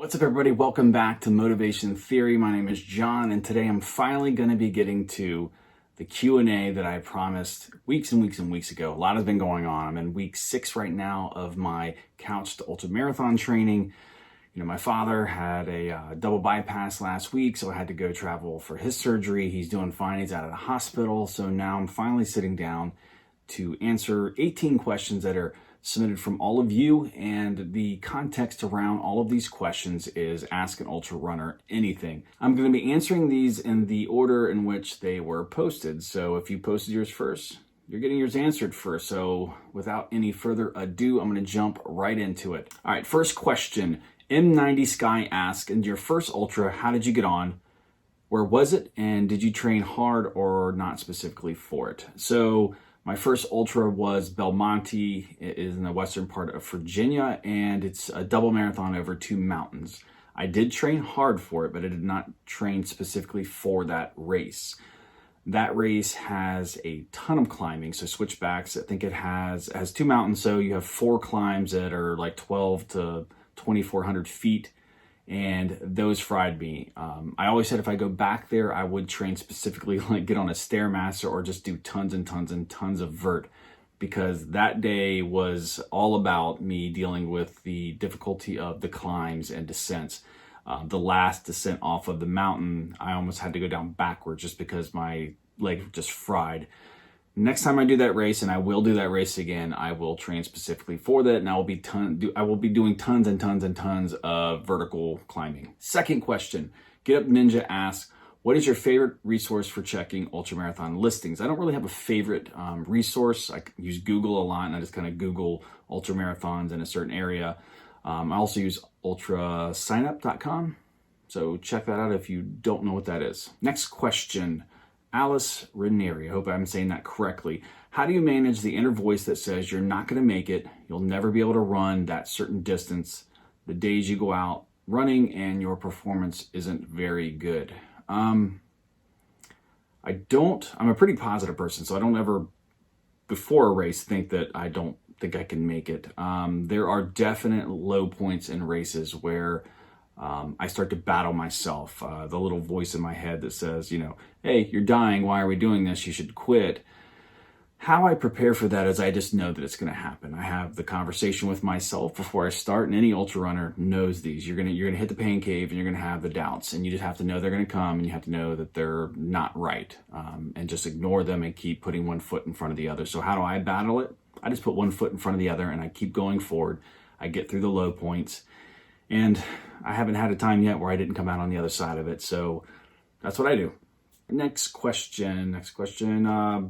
What's up, everybody? Welcome back to Motivation Theory. My name is John, and today I'm finally going to be getting to the Q&A that I promised weeks and weeks and weeks ago. A lot has been going on. I'm in week 6 right now of my couch to ultra marathon training. You know, my father had a double bypass last week, so I had to go travel for his surgery. He's doing fine. He's out of the hospital. So now I'm finally sitting down to answer 18 questions that are submitted from all of you, and the context around all of these questions is ask an ultra runner anything. I'm going to be answering these in the order in which they were posted. So if you posted yours first, you're getting yours answered first. So without any further ado, I'm going to jump right into it. All right, first question. M90 Sky asks, in your first ultra, how did you get on? Where was it? And did you train hard or not specifically for it? So my first ultra was Belmonte. It is in the western part of Virginia, and it's a double marathon over 2 mountains. I did train hard for it, but I did not train specifically for that race. That race has a ton of climbing, so switchbacks. I think it has 2 mountains, so you have 4 climbs that are like 12 to 2,400 feet, and those fried me. I always said if I go back there, I would train specifically, like get on a Stairmaster or just do tons and tons and tons of vert, because that day was all about me dealing with the difficulty of the climbs and descents. The last descent off of the mountain, I almost had to go down backwards just because my leg just fried. Next time I do that race, and I will do that race again, I will train specifically for that, and I will be doing tons and tons and tons of vertical climbing. Second question, Get Up Ninja asks, what is your favorite resource for checking ultramarathon listings? I don't really have a favorite resource. I use Google a lot, and I just kind of Google ultramarathons in a certain area. I also use ultrasignup.com, so check that out if you don't know what that is. Next question. Alice Ranieri, I hope I'm saying that correctly. How do you manage the inner voice that says you're not going to make it, you'll never be able to run that certain distance, the days you go out running and your performance isn't very good? I'm a pretty positive person, so I don't ever, before a race, think that I don't think I can make it. There are definite low points in races where I start to battle myself, the little voice in my head that says, you know, hey, you're dying, why are we doing this? You should quit. How I prepare for that is I just know that it's going to happen. I have the conversation with myself before I start, and any ultra runner knows these. You're gonna hit the pain cave, and you're gonna have the doubts, and you just have to know they're gonna come, and you have to know that they're not right, and just ignore them and keep putting one foot in front of the other. So how do I battle it? I just put one foot in front of the other, and I keep going forward. I get through the low points. And I haven't had a time yet where I didn't come out on the other side of it. So that's what I do. Next question.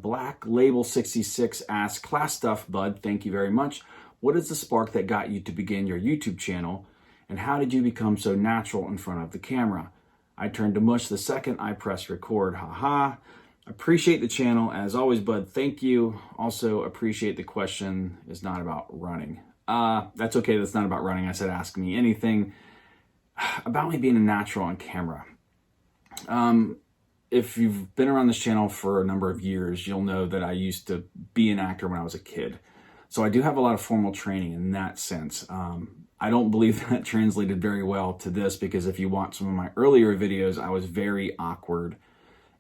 Black Label 66 asks, class stuff, bud. Thank you very much. What is the spark that got you to begin your YouTube channel? And how did you become so natural in front of the camera? I turned to mush the second I pressed record. Haha. Appreciate the channel. As always, bud. Thank you. Also appreciate the question is not about running. That's okay. That's not about running. I said, ask me anything about me being a natural on camera. If you've been around this channel for a number of years, you'll know that I used to be an actor when I was a kid. So I do have a lot of formal training in that sense. I don't believe that translated very well to this, because if you watch some of my earlier videos, I was very awkward.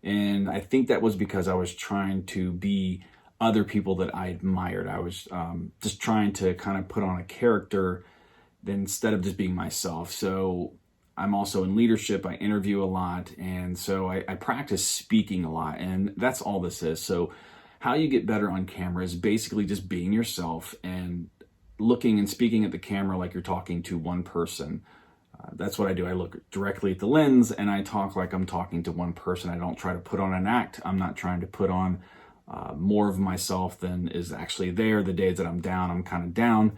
And I think that was because I was trying to be other people that I admired. I was just trying to kind of put on a character instead of just being myself. So I'm also in leadership. I interview a lot. And so I practice speaking a lot. And that's all this is. So how you get better on camera is basically just being yourself and looking and speaking at the camera like you're talking to one person. That's what I do. I look directly at the lens and I talk like I'm talking to one person. I don't try to put on an act. I'm not trying to put on more of myself than is actually there. The days that I'm down, I'm kind of down.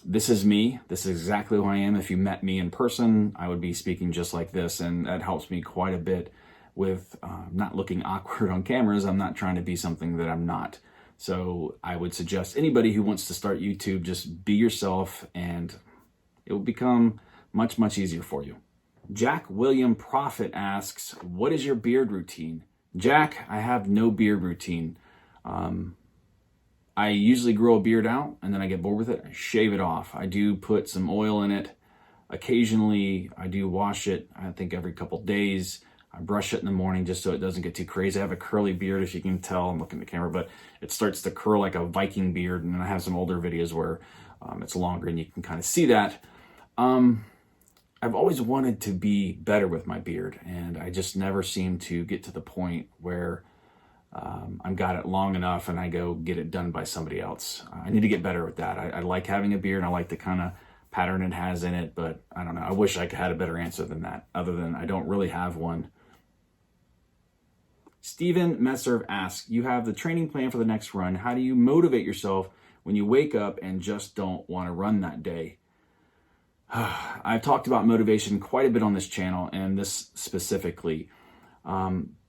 This is me. This is exactly who I am. If you met me in person, I would be speaking just like this, and that helps me quite a bit with not looking awkward on cameras. I'm not trying to be something that I'm not. So I would suggest anybody who wants to start YouTube, just be yourself, and it will become much, much easier for you. Jack William Prophet asks, what is your beard routine? Jack, I have no beard routine. I usually grow a beard out, and then I get bored with it. I shave it off. I do put some oil in it. Occasionally, I do wash it, I think every couple days. I brush it in the morning just so it doesn't get too crazy. I have a curly beard, if you can tell. I'm looking at the camera, but it starts to curl like a Viking beard. And then I have some older videos where it's longer and you can kind of see that. I've always wanted to be better with my beard, and I just never seem to get to the point where I've got it long enough and I go get it done by somebody else. I need to get better with that. I like having a beard. I like the kind of pattern it has in it, but I don't know. I wish I had a better answer than that, other than I don't really have one. Steven Messer asks, you have the training plan for the next run. How do you motivate yourself when you wake up and just don't want to run that day? I've talked about motivation quite a bit on this channel, and this specifically.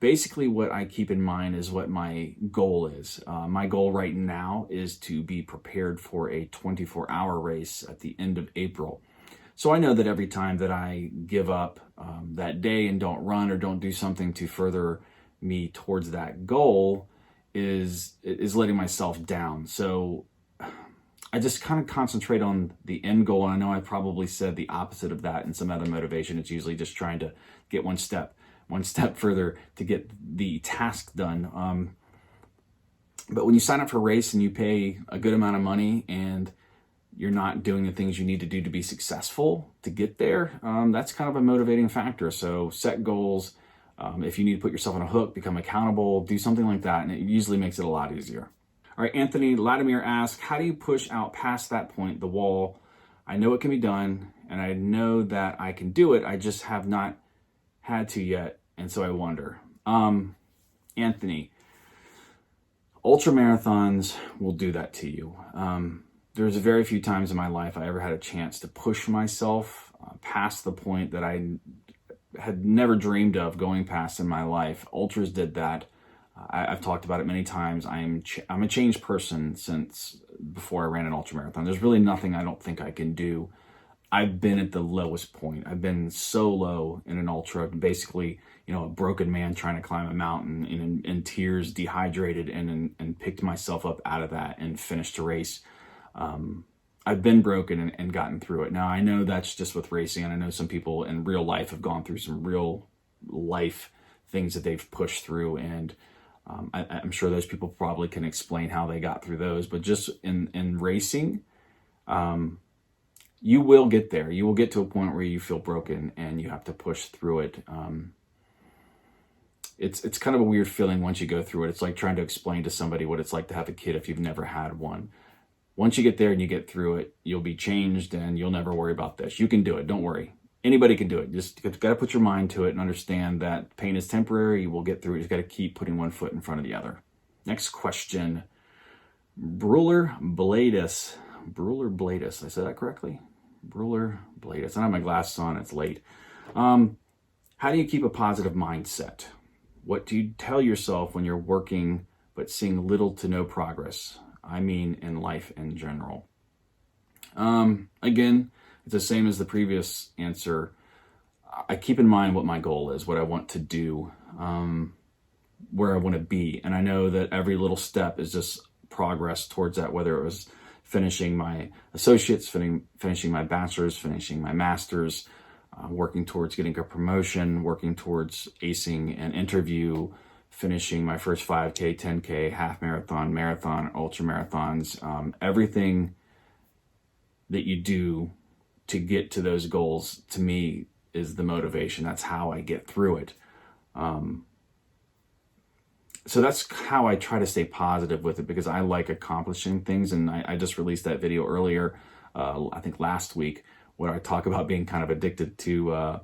Basically what I keep in mind is what my goal is. My goal right now is to be prepared for a 24-hour race at the end of April. So I know that every time that I give up that day and don't run or don't do something to further me towards that goal is letting myself down. So I just kind of concentrate on the end goal. And I know I probably said the opposite of that in some other motivation. It's usually just trying to get one step further to get the task done. But when you sign up for a race and you pay a good amount of money and you're not doing the things you need to do to be successful to get there, that's kind of a motivating factor. So set goals. If you need to put yourself on a hook, become accountable, do something like that. And it usually makes it a lot easier. All right, Anthony Latimer asks, how do you push out past that point, the wall? I know it can be done, and I know that I can do it. I just have not had to yet, and so I wonder. Anthony, ultra marathons will do that to you. There's very few times in my life I ever had a chance to push myself past the point that I had never dreamed of going past in my life. Ultras did that. I've talked about it many times. I'm a changed person since before I ran an ultra marathon. There's really nothing I don't think I can do. I've been at the lowest point. I've been so low in an ultra, basically, a broken man trying to climb a mountain in tears, dehydrated, and picked myself up out of that and finished the race. I've been broken and gotten through it. Now, I know that's just with racing, and I know some people in real life have gone through some real life things that they've pushed through, and I'm sure those people probably can explain how they got through those. But just in racing, you will get there. You will get to a point where you feel broken and you have to push through it. It's kind of a weird feeling once you go through it. It's like trying to explain to somebody what it's like to have a kid if you've never had one. Once you get there and you get through it, you'll be changed and you'll never worry about this. You can do it. Don't worry. Anybody can do it. Just got to put your mind to it and understand that pain is temporary. You will get through it. You just got to keep putting one foot in front of the other. Next question. Bruler Bladis. I said that correctly? Bruler Bladis. I don't have my glasses on. It's late. How do you keep a positive mindset? What do you tell yourself when you're working but seeing little to no progress? I mean, in life in general. Again, it's the same as the previous answer. I keep in mind what my goal is, what I want to do, where I want to be. And I know that every little step is just progress towards that, whether it was finishing my associates, finishing my bachelor's, finishing my master's, working towards getting a promotion, working towards acing an interview, finishing my first 5K, 10K, half marathon, marathon, ultra marathons. Everything that you do to get to those goals, to me, is the motivation. That's how I get through it. So that's how I try to stay positive with it, because I like accomplishing things. And I just released that video earlier, I think last week, where I talk about being kind of addicted to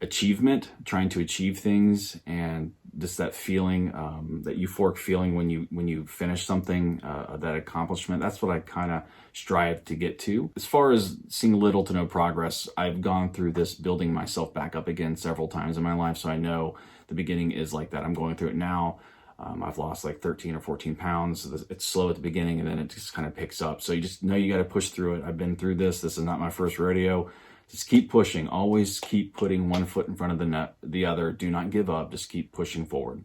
achievement, trying to achieve things, and just that feeling, that euphoric feeling when you finish something, that accomplishment. That's what I kind of strive to get to. As far as seeing little to no progress, I've gone through this building myself back up again several times in my life, so I know the beginning is like that. I'm going through it now. I've lost like 13 or 14 pounds. It's slow at the beginning and then it just kind of picks up. So you just know you got to push through it. I've been through this. This is not my first rodeo. Just keep pushing. Always keep putting one foot in front of the other. Do not give up. Just keep pushing forward.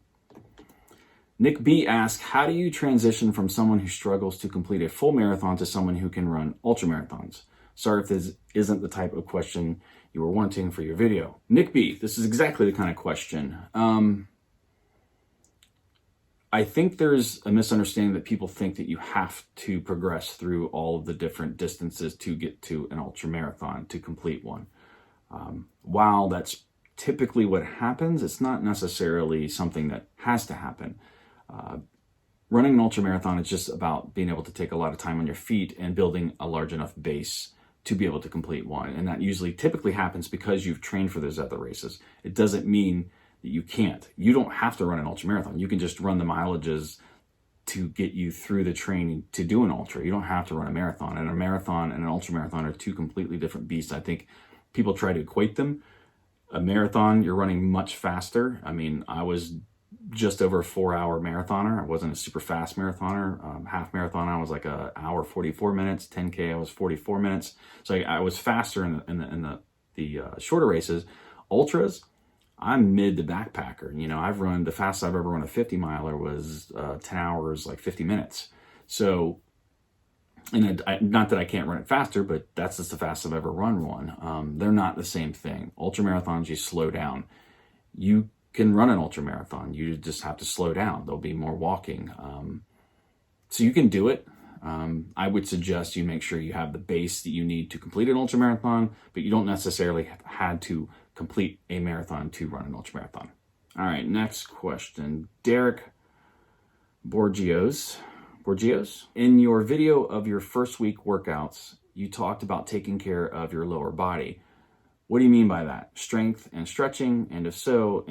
Nick B asks, how do you transition from someone who struggles to complete a full marathon to someone who can run ultra marathons? Sorry if this isn't the type of question you were wanting for your video. Nick B, this is exactly the kind of question. I think there's a misunderstanding that people think that you have to progress through all of the different distances to get to an ultra marathon, to complete one. While that's typically what happens, it's not necessarily something that has to happen. Running an ultra marathon is just about being able to take a lot of time on your feet and building a large enough base to be able to complete one. And that usually typically happens because you've trained for those other races. It doesn't mean that you can't. You don't have to run an ultra marathon. You can just run the mileages to get you through the training to do an ultra. You don't have to run a marathon. And a marathon and an ultra marathon are two completely different beasts. I think people try to equate them. A marathon, you're running much faster. I mean, I was just over a 4-hour marathoner. I wasn't a super fast marathoner. Half marathon, I was like an hour 44 minutes. 10K, I was 44 minutes. So I was faster in the shorter races. Ultras, I'm mid to backpacker. You know, I've run, the fastest I've ever run a 50 miler was 10 hours, like 50 minutes. So, and not that I can't run it faster, but that's just the fastest I've ever run one. They're not the same thing. Ultra marathons, you slow down. You can run an ultra marathon. You just have to slow down. There'll be more walking. So you can do it. I would suggest you make sure you have the base that you need to complete an ultra marathon, but you don't necessarily have had to complete a marathon to run an ultra marathon. All right, next question. Derek Borgios. In your video of your first week workouts, you talked about taking care of your lower body. What do you mean by that? Strength and stretching, and if so,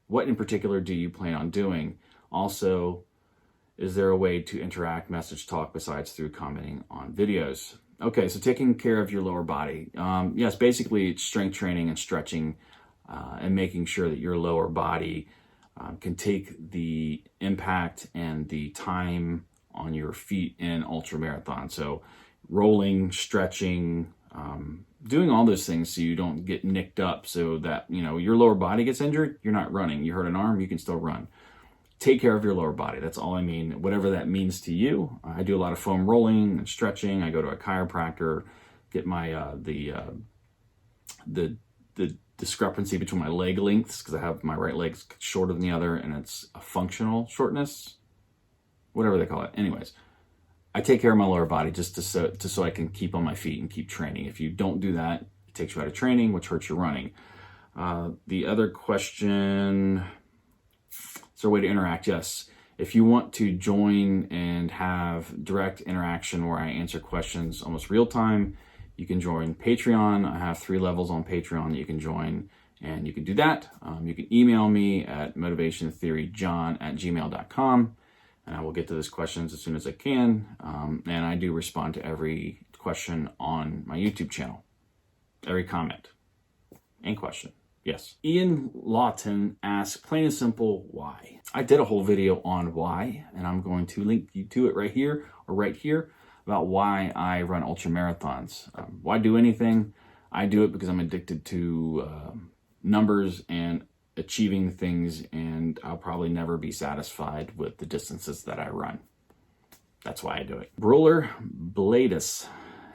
what in particular do you plan on doing? Also, is there a way to interact, message, talk besides through commenting on videos? Okay, so taking care of your lower body. Yes, basically it's strength training and stretching and making sure that your lower body can take the impact and the time on your feet in ultra marathon. So rolling, stretching, doing all those things so you don't get nicked up, so that, you know, your lower body gets injured, you're not running. You hurt an arm, you can still run. Take care of your lower body. That's all I mean. Whatever that means to you. I do a lot of foam rolling and stretching. I go to a chiropractor, get my the discrepancy between my leg lengths, because I have my right leg shorter than the other, and it's a functional shortness, whatever they call it. Anyways, I take care of my lower body just so I can keep on my feet and keep training. If you don't do that, it takes you out of training, which hurts your running. The other question, is there a way to interact? Yes. If you want to join and have direct interaction where I answer questions almost real time, you can join Patreon. I have 3 levels on Patreon that you can join, and you can do that. You can email me at motivationtheoryjohn@gmail.com, and I will get to those questions as soon as I can. And I do respond to every question on my YouTube channel, every comment and question. Yes. Ian Lawton asks, plain and simple, why? I did a whole video on why, and I'm going to link you to it right here or right here, about why I run ultra marathons. Why do anything? I do it because I'm addicted to numbers and achieving things, and I'll probably never be satisfied with the distances that I run. That's why I do it. Broler Bladus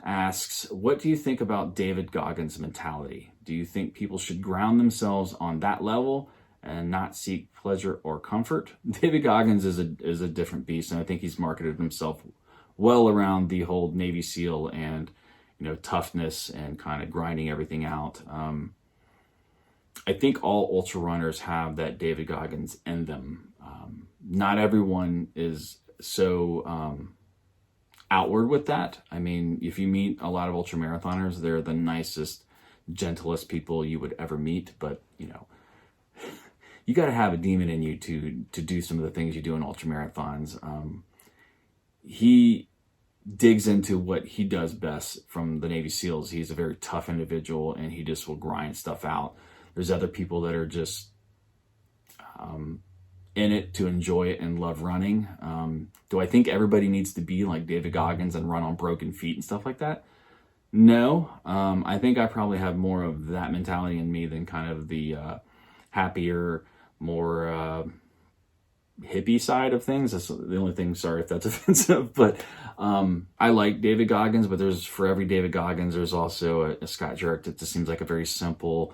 asks, what do you think about David Goggins' mentality? Do you think people should ground themselves on that level and not seek pleasure or comfort? David Goggins is a different beast, and I think he's marketed himself well around the whole Navy SEAL and, you know, toughness and kind of grinding everything out. I think all ultra runners have that David Goggins in them. Not everyone is so outward with that. I mean, if you meet a lot of ultra marathoners, they're the nicest, gentlest people you would ever meet. But, you know, you got to have a demon in you to do some of the things you do in ultra marathons. He digs into what he does best from the Navy SEALs. He's a very tough individual, and he just will grind stuff out. There's other people that are just in it to enjoy it and love running. Do I think everybody needs to be like David Goggins and run on broken feet and stuff like that? No. I think I probably have more of that mentality in me than kind of the happier, more hippie side of things. That's the only thing, sorry if that's offensive, but I like David Goggins, but for every David Goggins, there's also a Scott Jurek that just seems like a very simple,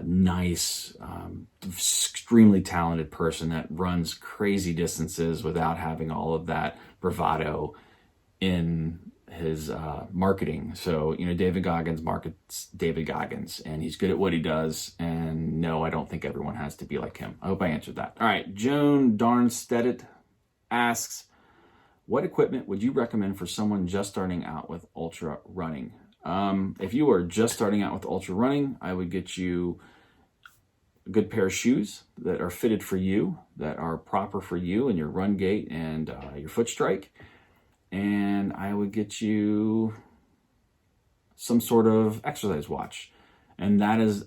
nice, extremely talented person that runs crazy distances without having all of that bravado in his marketing. So, David Goggins markets David Goggins, and he's good at what he does. And no, I don't think everyone has to be like him. I hope I answered that. All right, Joan Darnstedt asks, what equipment would you recommend for someone just starting out with ultra running? If you are just starting out with ultra running, I would get you a good pair of shoes that are fitted for you, that are proper for you and your run gait and your foot strike. And I would get you some sort of exercise watch. And that is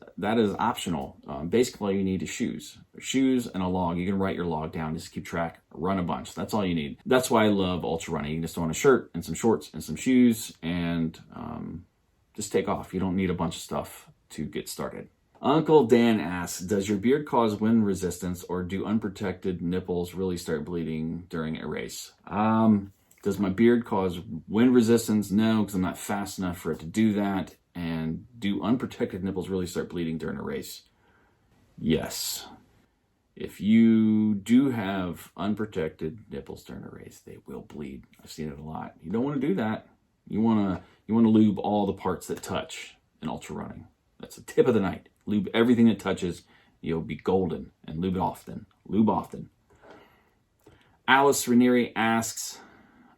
optional. Basically, all you need is shoes and a log. You can write your log down, just keep track, run a bunch. That's all you need. That's why I love ultra running. You can just throw on a shirt and some shorts and some shoes and just take off. You don't need a bunch of stuff to get started. Uncle Dan asks, does your beard cause wind resistance, or do unprotected nipples really start bleeding during a race? Does my beard cause wind resistance? No, because I'm not fast enough for it to do that. And do unprotected nipples really start bleeding during a race? Yes. If you do have unprotected nipples during a race, they will bleed. I've seen it a lot. You don't want to do that. You want to lube all the parts that touch in ultra running. That's the tip of the night. Lube everything that touches. You'll be golden. And lube often. Lube often. Alice Ranieri asks,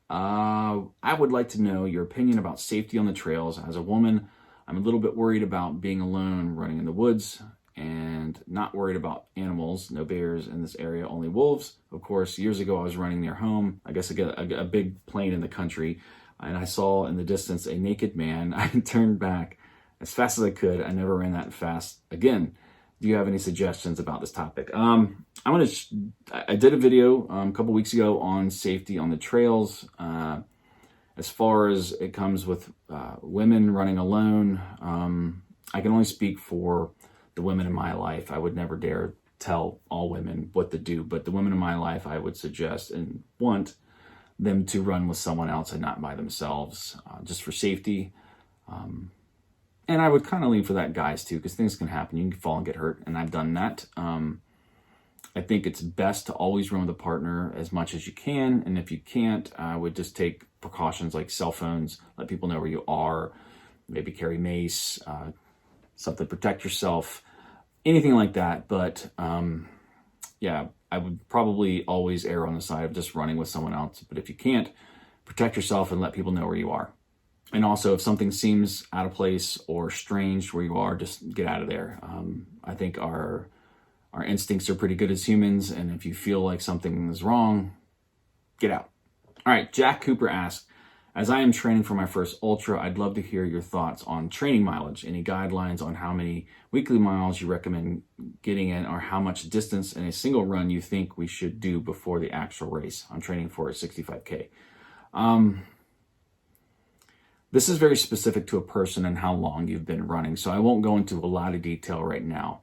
I would like to know your opinion about safety on the trails. As a woman, I'm a little bit worried about being alone running in the woods, and not worried about animals. No bears in this area, only wolves. Of course, years ago I was running near home. I guess I got a big plain in the country, and I saw in the distance a naked man. I turned back as fast as I could. I never ran that fast again. Do you have any suggestions about this topic? I did a video a couple weeks ago on safety on the trails. As far as it comes with women running alone, I can only speak for the women in my life. I would never dare tell all women what to do, but the women in my life, I would suggest and want them to run with someone else and not by themselves, just for safety. And I would kind of lean for that guys too, because things can happen. You can fall and get hurt, and I've done that. I think it's best to always run with a partner as much as you can. And if you can't, I would just take precautions like cell phones, let people know where you are, maybe carry mace, something to protect yourself, anything like that. But yeah, I would probably always err on the side of just running with someone else. But if you can't, protect yourself and let people know where you are. And also, if something seems out of place or strange where you are, just get out of there. I think our instincts are pretty good as humans, and if you feel like something is wrong, get out. All right, Jack Cooper asks, as I am training for my first ultra, I'd love to hear your thoughts on training mileage. Any guidelines on how many weekly miles you recommend getting in, or how much distance in a single run you think we should do before the actual race? I'm training for a 65K. This is very specific to a person and how long you've been running, so I won't go into a lot of detail right now.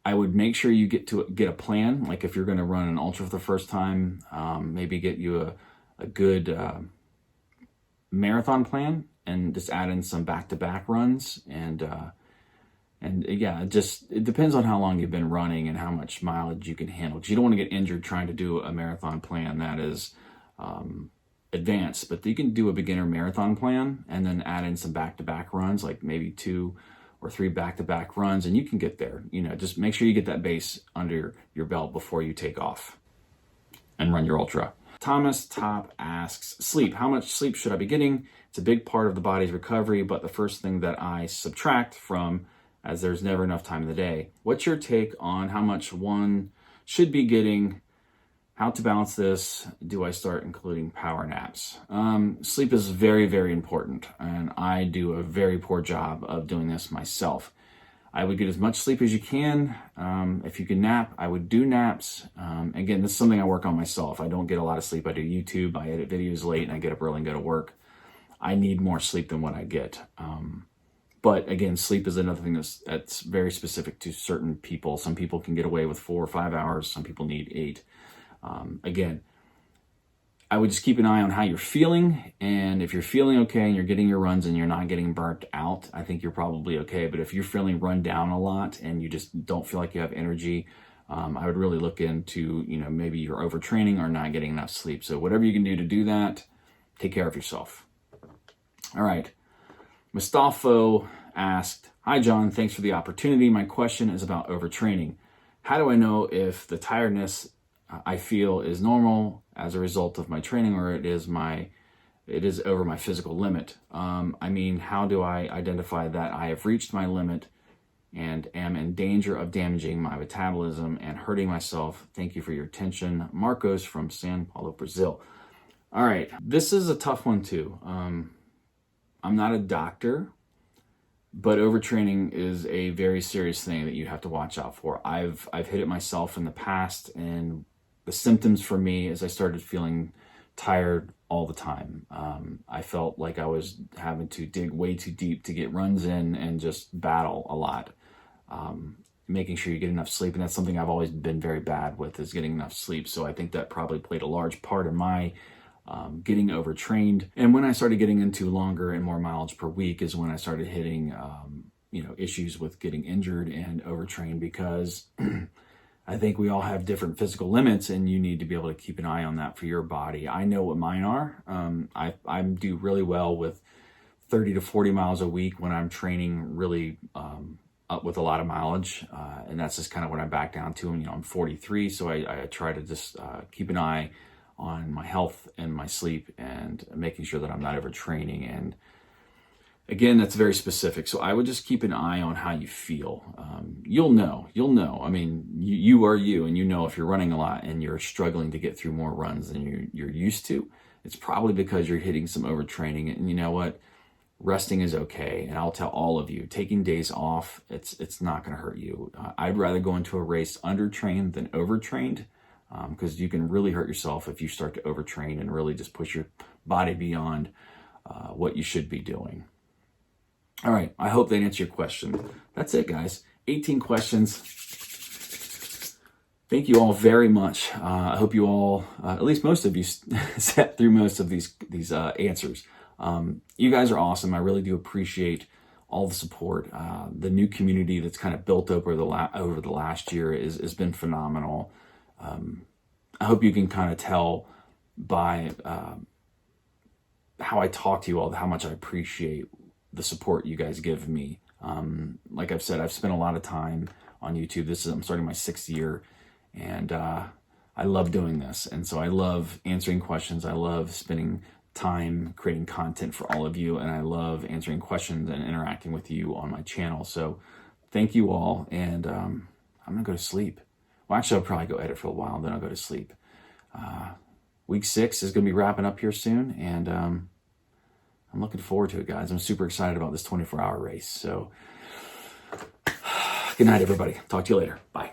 I would make sure you get a plan. Like if you're going to run an ultra for the first time, maybe get you a good marathon plan, and just add in some back-to-back runs. And yeah, it depends on how long you've been running and how much mileage you can handle. Because you don't want to get injured trying to do a marathon plan that is advanced, but you can do a beginner marathon plan and then add in some back-to-back runs, like maybe 2 or 3 back-to-back runs, and you can get there. Just make sure you get that base under your belt before you take off and run your ultra. Thomas Top asks, sleep. How much sleep should I be getting? It's a big part of the body's recovery, but the first thing that I subtract from, as there's never enough time in the day. What's your take on how much one should be getting? How to balance this? Do I start including power naps? Sleep is very, very important, and I do a very poor job of doing this myself. I would get as much sleep as you can. If you can nap, I would do naps. Again, this is something I work on myself. I don't get a lot of sleep. I do YouTube, I edit videos late, and I get up early and go to work. I need more sleep than what I get. But again, sleep is another thing that's very specific to certain people. Some people can get away with 4 or 5 hours. Some people need 8. Again, I would just keep an eye on how you're feeling. And if you're feeling okay and you're getting your runs and you're not getting burnt out, I think you're probably okay. But if you're feeling run down a lot and you just don't feel like you have energy, I would really look into, maybe you're overtraining or not getting enough sleep. So whatever you can do to do that, take care of yourself. All right. Mustafo asked, "Hi, John. Thanks for the opportunity. My question is about overtraining. How do I know if the tiredness I feel is normal as a result of my training, or it is over my physical limit? How do I identify that I have reached my limit and am in danger of damaging my metabolism and hurting myself? Thank you for your attention. Marcos from Sao Paulo, Brazil." All right, this is a tough one too. I'm not a doctor, but overtraining is a very serious thing that you have to watch out for. I've hit it myself in the past, and the symptoms for me is I started feeling tired all the time. I felt like I was having to dig way too deep to get runs in and just battle a lot. Making sure you get enough sleep, and that's something I've always been very bad with, is getting enough sleep. So I think that probably played a large part in my getting overtrained. And when I started getting into longer and more mileage per week is when I started hitting, issues with getting injured and overtrained, because I think we all have different physical limits, and you need to be able to keep an eye on that for your body. I know what mine are. I do really well with 30 to 40 miles a week when I'm training really up with a lot of mileage. And that's just kind of what I'm back down to. And, I'm 43, so I try to just keep an eye on my health and my sleep and making sure that I'm not overtraining. And again, that's very specific. So I would just keep an eye on how you feel. You'll know. You are you, and if you're running a lot and you're struggling to get through more runs than you're used to, it's probably because you're hitting some overtraining. And you know what? Resting is okay. And I'll tell all of you, taking days off, it's not going to hurt you. I'd rather go into a race undertrained than overtrained, because you can really hurt yourself if you start to overtrain and really just push your body beyond what you should be doing. All right, I hope that answered your question. That's it, guys. 18 questions. Thank you all very much. I hope you all, at least most of you, sat through most of these answers. You guys are awesome. I really do appreciate all the support. The new community that's kind of built over the last year has been phenomenal. I hope you can kind of tell by how I talk to you all how much I appreciate the support you guys give me. Like I've said, I've spent a lot of time on YouTube. I'm starting my 6th year, and I love doing this. And so I love answering questions. I love spending time creating content for all of you, and I love answering questions and interacting with you on my channel. So thank you all, and I'm gonna go to sleep. Well, actually, I'll probably go edit for a while, then I'll go to sleep. Week 6 is gonna be wrapping up here soon, and I'm looking forward to it, guys. I'm super excited about this 24-hour race. So good night, everybody. Talk to you later. Bye.